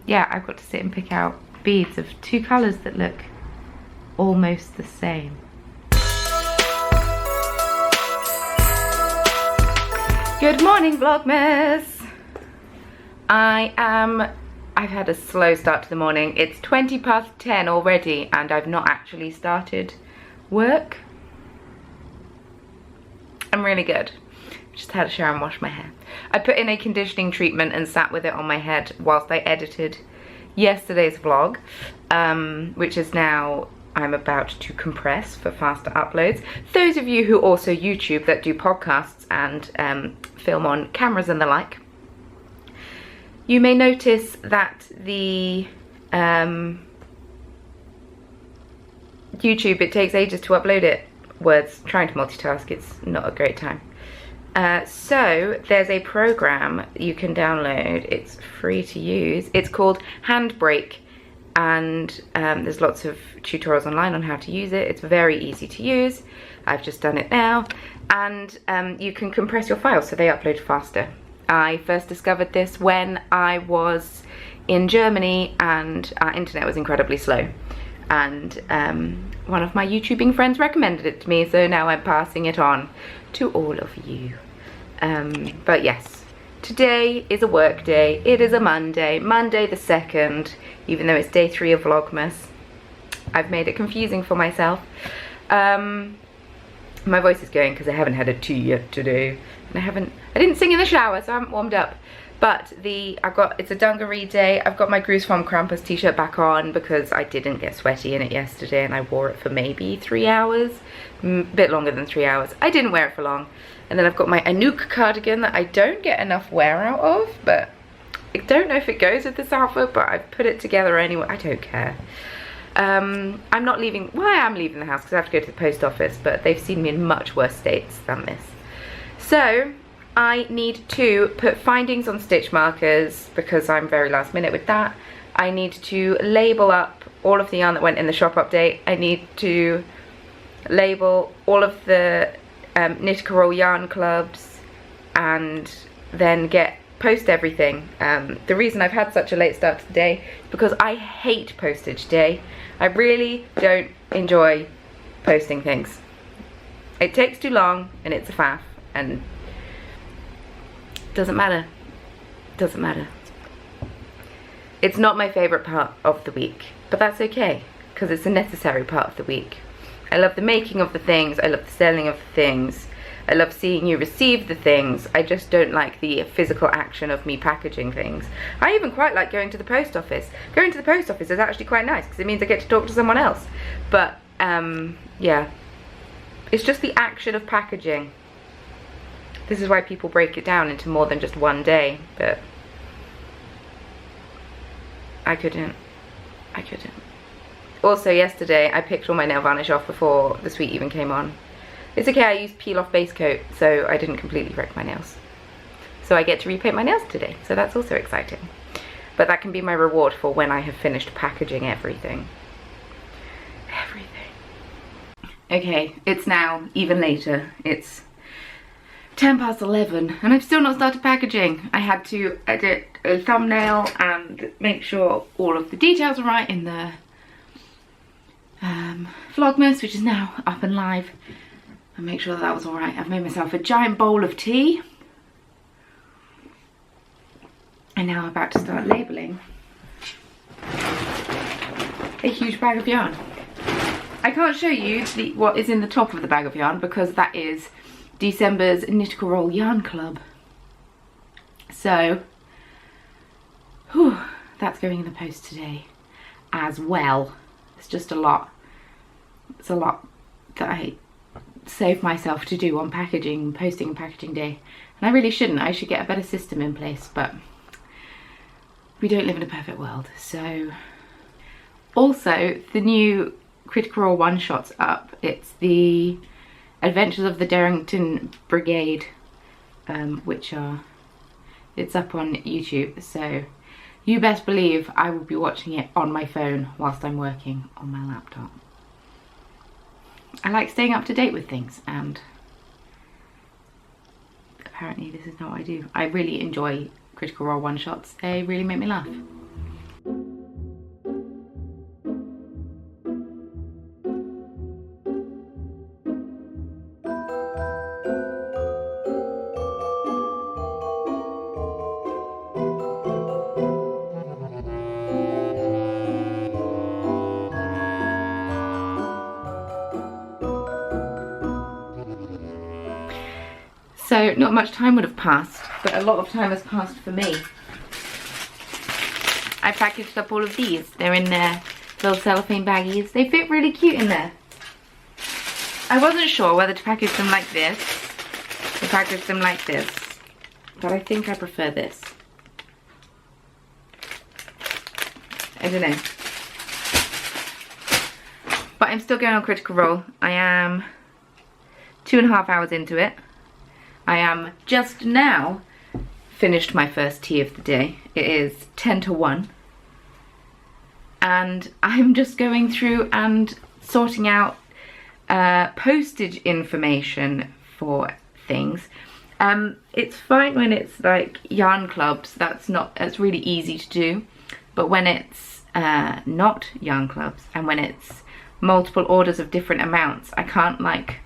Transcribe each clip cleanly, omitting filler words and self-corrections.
Yeah, I've got to sit and pick out beads of two colours that look almost the same. Good morning, Vlogmas! I've had a slow start to the morning. It's 20 past 10 already and I've not actually started work. I'm really good. Just had a shower and washed my hair. I put in a conditioning treatment and sat with it on my head whilst I edited yesterday's vlog, which is now I'm about to compress for faster uploads. Those of you who also YouTube that do podcasts and film on cameras and the like, you may notice that the YouTube, it takes ages to upload it. Words, trying to multitask, it's not a great time. So there's a program you can download, it's free to use, it's called Handbrake, and there's lots of tutorials online on how to use it. It's very easy to use. I've just done it now, and you can compress your files so they upload faster. I first discovered this when I was in Germany and our internet was incredibly slow, and one of my YouTubing friends recommended it to me, so now I'm passing it on to all of you. But yes, today is a work day. It is a Monday the 2nd, even though it's day 3 of Vlogmas. I've made it confusing for myself. My voice is going because I haven't had a tea yet today, and I didn't sing in the shower, so I haven't warmed up. But it's a dungaree day. I've got my Grus vom Krampus t-shirt back on because I didn't get sweaty in it yesterday and I wore it for maybe 3 hours, a bit longer than 3 hours. I didn't wear it for long. And then I've got my Anouk cardigan that I don't get enough wear out of, but I don't know if it goes with this outfit, but I've put it together anyway. I don't care. I'm not leaving, well, I am leaving the house because I have to go to the post office, but they've seen me in much worse states than this. So I need to put findings on stitch markers because I'm very last minute with that. I need to label up all of the yarn that went in the shop update. I need to label all of the Knit Roll yarn clubs and then post everything. The reason I've had such a late start to the day is because I hate postage day. I really don't enjoy posting things. It takes too long and it's a faff, and doesn't matter. It's not my favourite part of the week, but that's okay because it's a necessary part of the week. I love the making of the things, I love the selling of the things, I love seeing you receive the things. I just don't like the physical action of me packaging things. I even quite like going to the post office. Going to the post office is actually quite nice because it means I get to talk to someone else. But yeah, it's just the action of packaging. This is why people break it down into more than just one day, but I couldn't. Also yesterday I picked all my nail varnish off before the sweet even came on. It's okay, I used peel off base coat, so I didn't completely wreck my nails. So I get to repaint my nails today, so that's also exciting. But that can be my reward for when I have finished packaging everything. Okay, it's now even later. It's 10 past 11 and I've still not started packaging. I had to edit a thumbnail and make sure all of the details are right in the Vlogmas, which is now up and live, and make sure that was all right. I've made myself a giant bowl of tea and now I'm about to start labeling a huge bag of yarn. I can't show you what is in the top of the bag of yarn because that is December's Knit Roll Yarn Club. So, whew, that's going in the post today as well. It's just a lot. It's a lot that I save myself to do on packaging, posting and packaging day. And I really shouldn't. I should get a better system in place, but we don't live in a perfect world. So, also the new Critical Role one-shot's up. It's the Adventures of the Darrington Brigade, it's up on YouTube, so you best believe I will be watching it on my phone whilst I'm working on my laptop. I like staying up to date with things, and apparently this is not what I do. I really enjoy Critical Role one-shots. They really make me laugh. So not much time would have passed, but a lot of time has passed for me. I packaged up all of these. They're in their little cellophane baggies. They fit really cute in there. I wasn't sure whether to package them like this or package them like this, but I think I prefer this. I don't know. But I'm still going on Critical Role. I am 2.5 hours into it. I am just now finished my first tea of the day. It is 10 to 1. And I'm just going through and sorting out postage information for things. It's fine when it's like yarn clubs. That's really easy to do. But when it's not yarn clubs and when it's multiple orders of different amounts, I can't like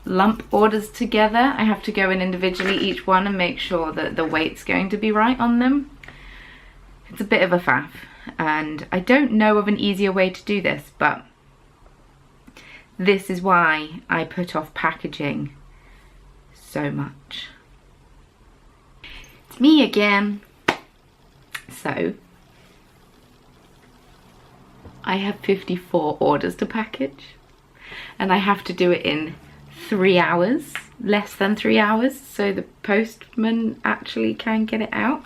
lump orders together. I have to go in individually each one and make sure that the weight's going to be right on them. It's a bit of a faff, and I don't know of an easier way to do this, but this is why I put off packaging so much. It's me again. So I have 54 orders to package, and I have to do it in 3 hours, less than 3 hours, so the postman actually can get it out.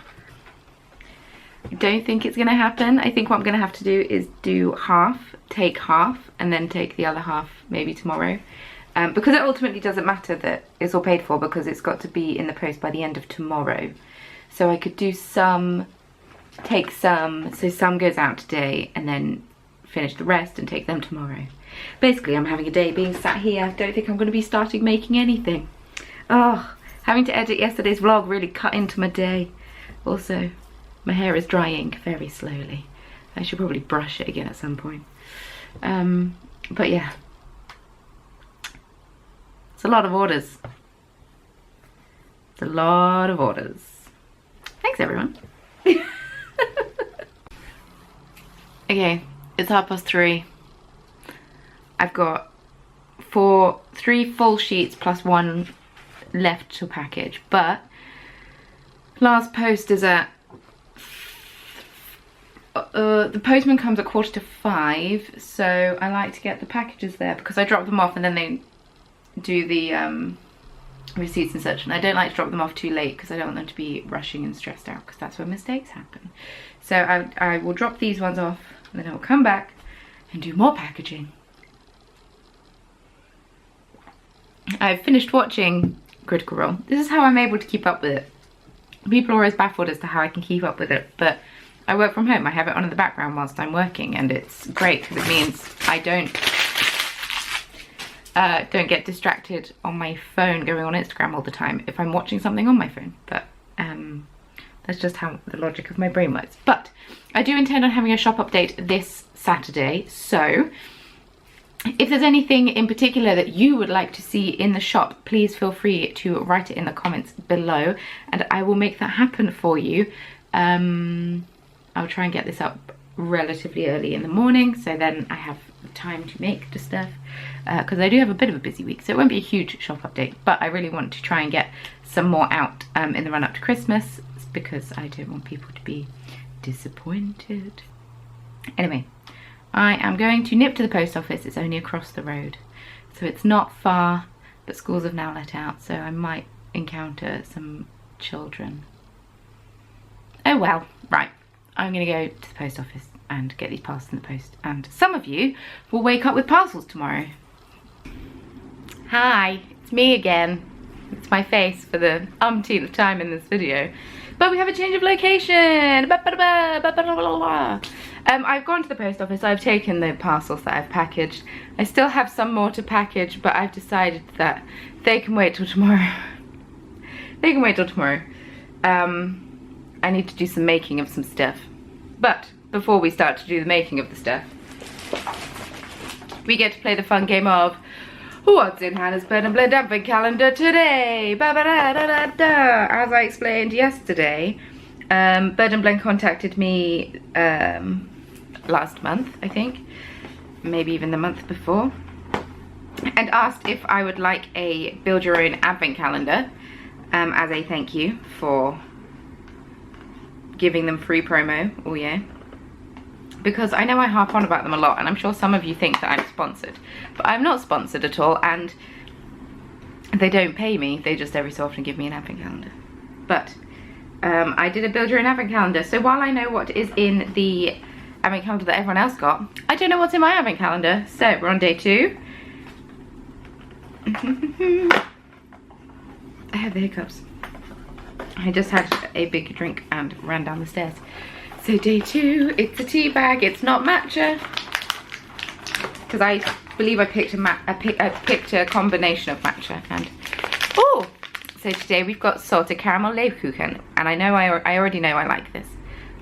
I don't think it's gonna happen. I think what I'm gonna have to do is do half, take half, and then take the other half maybe tomorrow. Because it ultimately doesn't matter that it's all paid for, because it's got to be in the post by the end of tomorrow. So I could do some, take some, so some goes out today, and then finish the rest and take them tomorrow. Basically, I'm having a day being sat here. I don't think I'm going to be starting making anything. Oh, having to edit yesterday's vlog really cut into my day. Also, my hair is drying very slowly. I should probably brush it again at some point. But yeah, it's a lot of orders. It's a lot of orders. Thanks, everyone. Okay, it's 3:30. I've got 3 full sheets plus 1 left to package, but last post is at the postman comes at 4:45, so I like to get the packages there because I drop them off and then they do the receipts and such, and I don't like to drop them off too late because I don't want them to be rushing and stressed out, because that's when mistakes happen. So I will drop these ones off and then I will come back and do more packaging. I've finished watching Critical Role. This is how I'm able to keep up with it. People are always baffled as to how I can keep up with it, but I work from home. I have it on in the background whilst I'm working, and it's great because it means I don't get distracted on my phone going on Instagram all the time if I'm watching something on my phone. But that's just how the logic of my brain works. But I do intend on having a shop update this Saturday, so if there's anything in particular that you would like to see in the shop, please feel free to write it in the comments below and I will make that happen for you. I'll try and get this up relatively early in the morning, so then I have time to make the stuff, because I do have a bit of a busy week, so it won't be a huge shop update, but I really want to try and get some more out in the run up to Christmas, because I don't want people to be disappointed. Anyway, I am going to nip to the post office. It's only across the road, so it's not far, but schools have now let out, so I might encounter some children. Oh well, right. I'm gonna go to the post office and get these parcels in the post, and some of you will wake up with parcels tomorrow. Hi, it's me again. It's my face for the umpteenth time in this video. But we have a change of location. I've gone to the post office. I've taken the parcels that I've packaged. I still have some more to package, but I've decided that they can wait till tomorrow. They can wait till tomorrow. I need to do some making of some stuff. But before we start to do the making of the stuff, we get to play the fun game of what's in Hannah's Bird and Blend Advent Calendar today. Ba -ba -da -da -da -da. As I explained yesterday, Bird and Blend contacted me last month, I think, maybe even the month before, and asked if I would like a build your own advent calendar. as a thank you for giving them free promo all year. Because I know I harp on about them a lot, and I'm sure some of you think that I'm sponsored, but I'm not sponsored at all, and they don't pay me. They just every so often give me an advent calendar. But I did a build your own advent calendar, so while I know what is in the advent calendar that everyone else got, I don't know what's in my advent calendar. So we're on day 2. I have the hiccups. I just had a big drink and ran down the stairs. So day 2, it's a tea bag. It's not matcha, because I believe I picked a combination of matcha and oh. So today we've got salted caramel Lebkuchen, and I know I already know I like this,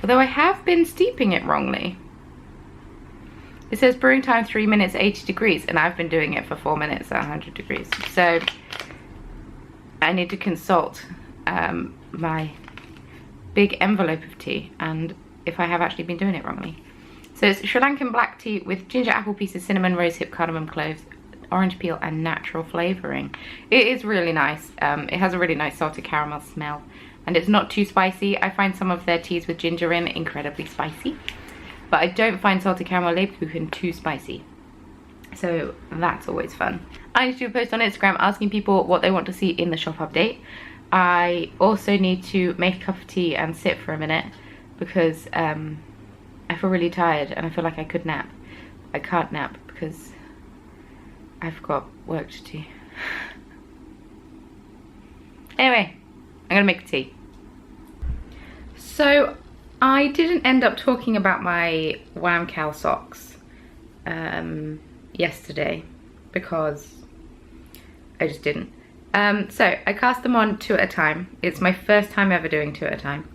although I have been steeping it wrongly. It says brewing time 3 minutes 80 degrees, and I've been doing it for 4 minutes at 100 degrees. So I need to consult my big envelope of tea and if I have actually been doing it wrongly. So it's Sri Lankan black tea with ginger, apple pieces, cinnamon, rosehip, cardamom, cloves, orange peel and natural flavouring. It is really nice. It has a really nice salted caramel smell, and it's not too spicy. I find some of their teas with ginger in incredibly spicy, but I don't find salted caramel Lebkuchen too spicy. So that's always fun. I need to do a post on Instagram asking people what they want to see in the shop update. I also need to make a cup of tea and sit for a minute because I feel really tired and I feel like I could nap. I can't nap because I've got work to do. Anyway, I'm gonna make a tea. So I didn't end up talking about my Wham Cow socks yesterday because I just didn't. So I cast them on 2 at a time. It's my first time ever doing 2 at a time.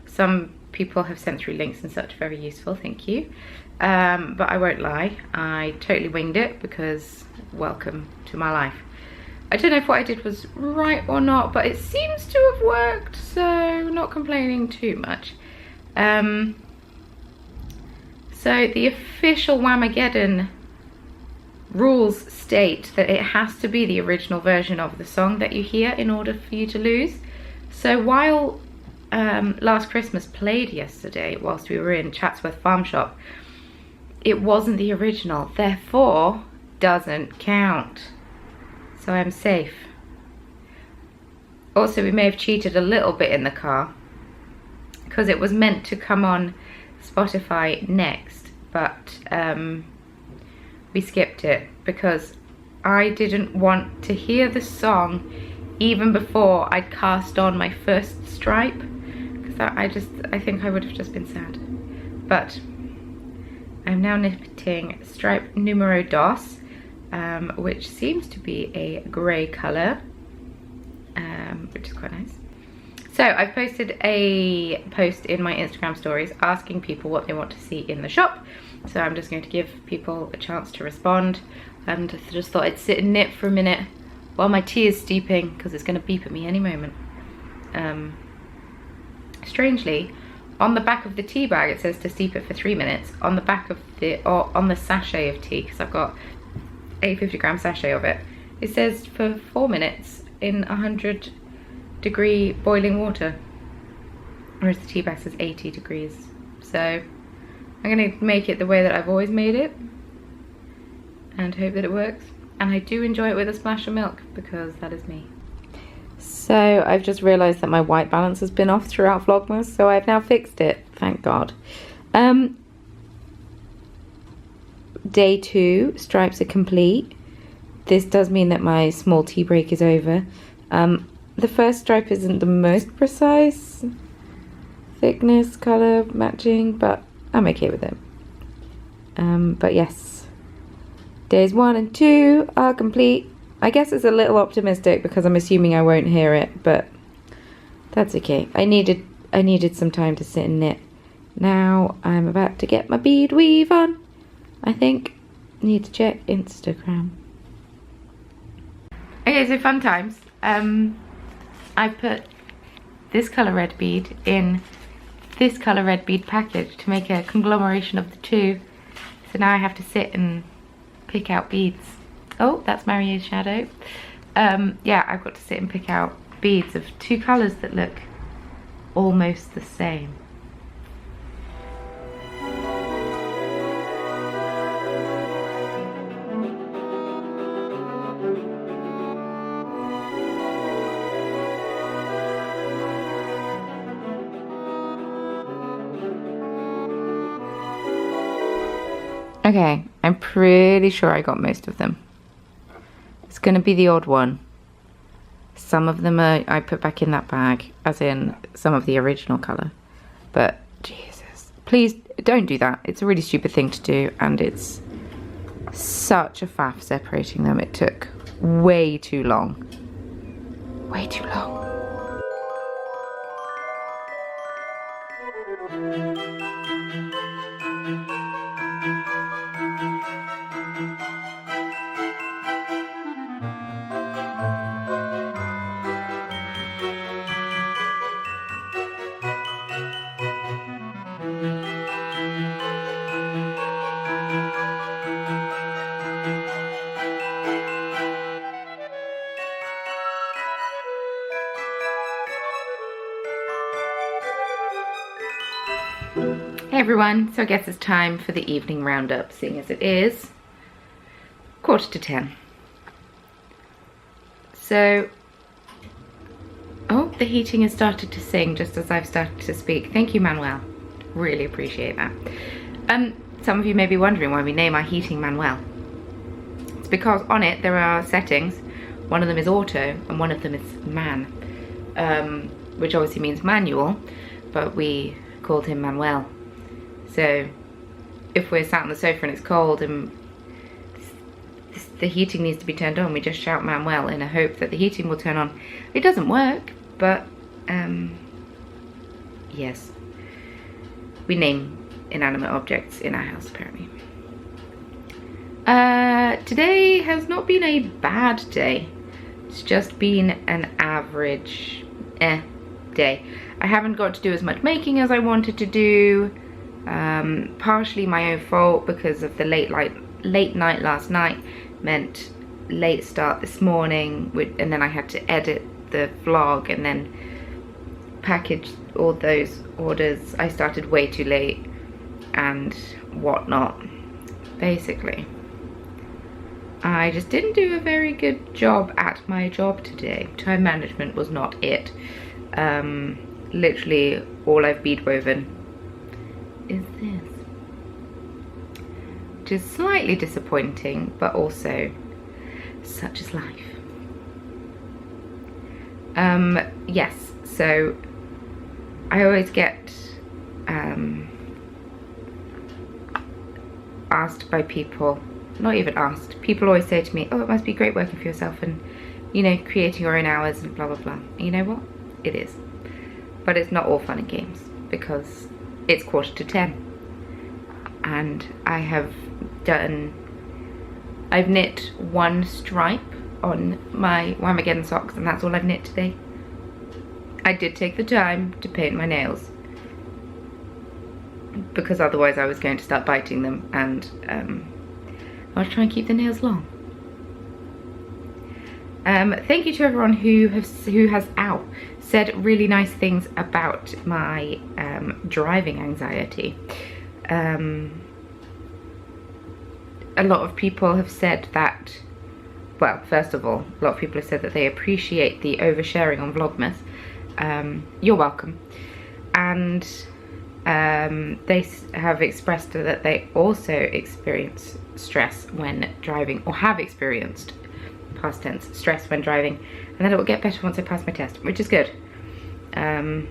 Some people have sent through links and such, very useful, thank you. But I won't lie, I totally winged it because welcome to my life. I don't know if what I did was right or not, but it seems to have worked, so not complaining too much. So the official Whamageddon rules state that it has to be the original version of the song that you hear in order for you to lose. So while Last Christmas played yesterday whilst we were in Chatsworth Farm Shop, it wasn't the original, therefore doesn't count. So I'm safe. Also, we may have cheated a little bit in the car because it was meant to come on Spotify next, but we skipped it because I didn't want to hear the song even before I'd cast on my first stripe, because I think I would have just been sad. But I'm now knitting stripe numero dos, which seems to be a grey colour, which is quite nice. So I've posted a post in my Instagram stories asking people what they want to see in the shop. So I'm just going to give people a chance to respond, and just thought I'd sit and knit for a minute while my tea is steeping because it's going to beep at me any moment. Strangely, on the back of the tea bag it says to steep it for 3 minutes. On the back of on the sachet of tea, because I've got a 50-gram sachet of it, it says for 4 minutes in 100-degree boiling water, whereas the tea bag says 80 degrees. So I'm going to make it the way that I've always made it and hope that it works. And I do enjoy it with a splash of milk because that is me. So I've just realised that my white balance has been off throughout Vlogmas, so I've now fixed it, thank God. Day 2, stripes are complete. This does mean that my small tea break is over. The first stripe isn't the most precise thickness, colour matching, but I'm okay with it. But yes, days 1 and 2 are complete. I guess it's a little optimistic because I'm assuming I won't hear it, but that's okay. I needed some time to sit and knit. Now I'm about to get my bead weave on. I think need to check Instagram. Okay, so fun times. I put this colour red bead in this colour red bead package to make a conglomeration of the two. So now I have to sit and pick out beads. Oh, that's Marie's shadow. Yeah, I've got to sit and pick out beads of two colours that look almost the same. Okay, I'm pretty sure I got most of them. It's gonna be the odd one. Some of them I put back in that bag, as in some of the original colour. But, Jesus, please don't do that. It's a really stupid thing to do, and it's such a faff separating them. It took way too long. Way too long. Hey everyone, so I guess it's time for the evening roundup, seeing as it is 10:15. So, oh, the heating has started to sing just as I've started to speak. Thank you, Manuel. Really appreciate that. Some of you may be wondering why we name our heating Manuel. It's because on it there are settings. One of them is auto and one of them is man, which obviously means manual, but we called him Manuel. So if we're sat on the sofa and it's cold and the heating needs to be turned on, we just shout Manuel in a hope that the heating will turn on. It doesn't work, but yes, we name inanimate objects in our house apparently. Today has not been a bad day. It's just been an average day. I haven't got to do as much making as I wanted to do. Partially my own fault because of the late night last night meant late start this morning, and then I had to edit the vlog and then package all those orders. I started way too late and whatnot. Basically, I just didn't do a very good job at my job today. Time management was not it. Literally all I've bead woven is this, which is slightly disappointing, but also such is life. Yes, so I always get asked by people, not even asked, people always say to me, oh, it must be great working for yourself and, you know, creating your own hours and blah blah blah. And you know what, it is, but it's not all fun and games because it's 10:15 and I've knit one stripe on my Whamageddon socks and that's all I've knit today. I did take the time to paint my nails because otherwise I was going to start biting them, and I'll try and keep the nails long. Thank you to everyone who has said really nice things about my driving anxiety. A lot of people have said that, well, first of all, a lot of people have said that they appreciate the oversharing on Vlogmas. You're welcome. And they have expressed that they also experience stress when driving, or have experienced, past tense, stress when driving, and then it will get better once I pass my test, which is good. I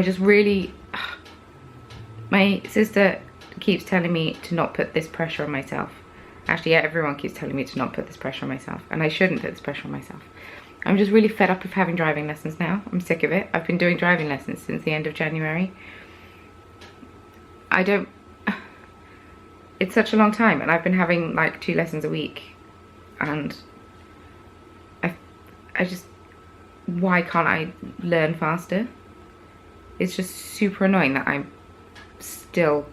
just really, my sister keeps telling me to not put this pressure on myself. Actually, yeah, everyone keeps telling me to not put this pressure on myself, and I shouldn't put this pressure on myself. I'm just really fed up of having driving lessons now. I'm sick of it. I've been doing driving lessons since the end of January. It's such a long time, and I've been having like 2 lessons a week, and I just, why can't I learn faster? It's just super annoying that I still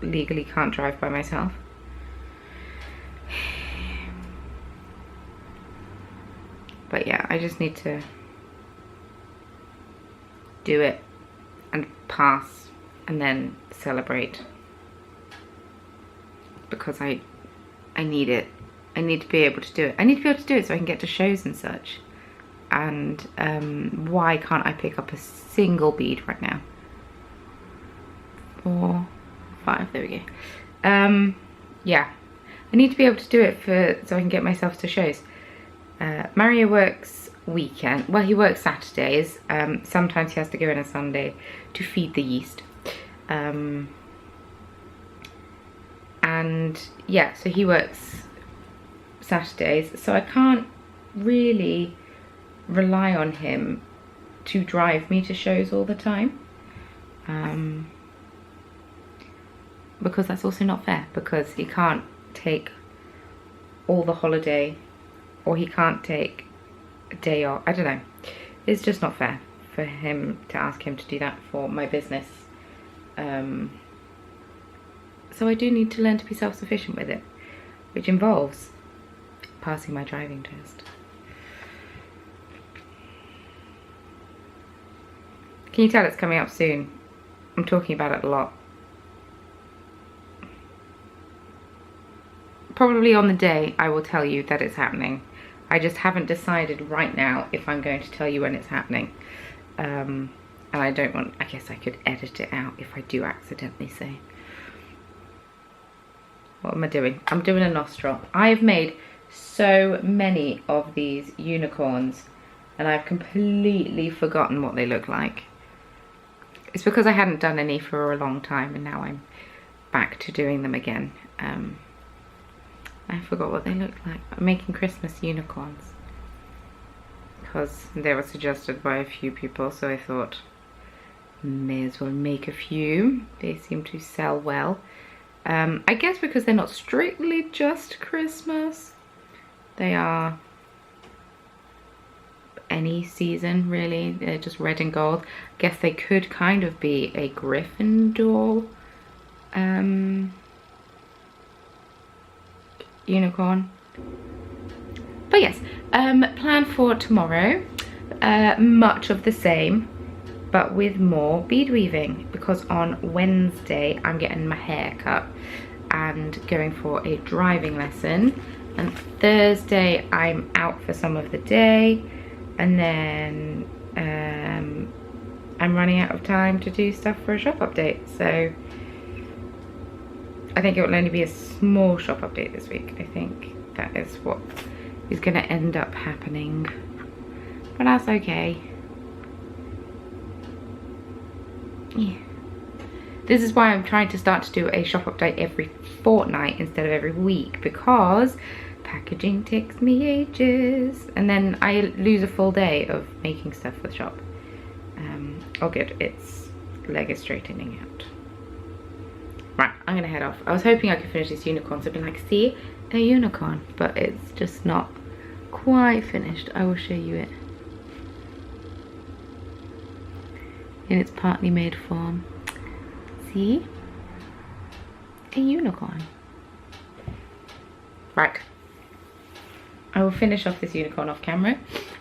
legally can't drive by myself. But yeah, I just need to do it and pass and then celebrate, because I need it. I need to be able to do it. I need to be able to do it so I can get to shows and such. And why can't I pick up a single bead right now? 4, 5, there we go. Yeah, I need to be able to do it so I can get myself to shows. Mario works weekend, well, he works Saturdays. Sometimes he has to go in a Sunday to feed the yeast. And yeah, so he works Saturdays, so I can't really rely on him to drive me to shows all the time, because that's also not fair, because he can't take all the holiday, or he can't take a day off. I don't know, it's just not fair for him to ask him to do that for my business. So I do need to learn to be self-sufficient with it, which involves passing my driving test. Can you tell it's coming up soon? I'm talking about it a lot. Probably on the day I will tell you that it's happening. I just haven't decided right now if I'm going to tell you when it's happening. And I don't want, I guess I could edit it out if I do accidentally say. What am I doing? I'm doing a nostril. I've made so many of these unicorns and I've completely forgotten what they look like. It's because I hadn't done any for a long time and now I'm back to doing them again. I forgot what they look like. I'm making Christmas unicorns because they were suggested by a few people, so I thought may as well make a few. They seem to sell well. I guess because they're not strictly just Christmas. They are any season, really. They're just red and gold. I guess they could kind of be a Gryffindor unicorn. But yes, plan for tomorrow, much of the same, but with more bead weaving, because on Wednesday I'm getting my hair cut and going for a driving lesson, and Thursday I'm out for some of the day, and then I'm running out of time to do stuff for a shop update, so I think it will only be a small shop update this week. I think that is what is going to end up happening, but that's okay. Yeah. This is why I'm trying to start to do a shop update every fortnight instead of every week, because packaging takes me ages and then I lose a full day of making stuff for the shop. Oh good, it's leg is straightening out. Right, I'm gonna head off. I was hoping I could finish this unicorn, so I've been like, see, a unicorn, but it's just not quite finished. I will show you it in its partly made form. See? A unicorn. Right. I will finish off this unicorn off camera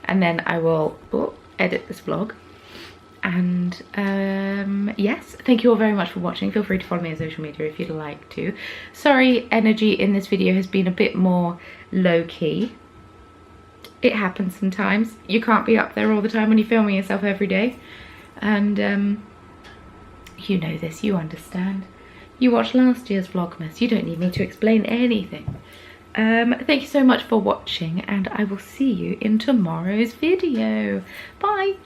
and then I will edit this vlog. And yes, thank you all very much for watching. Feel free to follow me on social media if you'd like to. Sorry, energy in this video has been a bit more low-key. It happens sometimes. You can't be up there all the time when you're filming yourself every day. And you know this, you understand. You watched last year's Vlogmas. You don't need me to explain anything. Thank you so much for watching, and I will see you in tomorrow's video. Bye!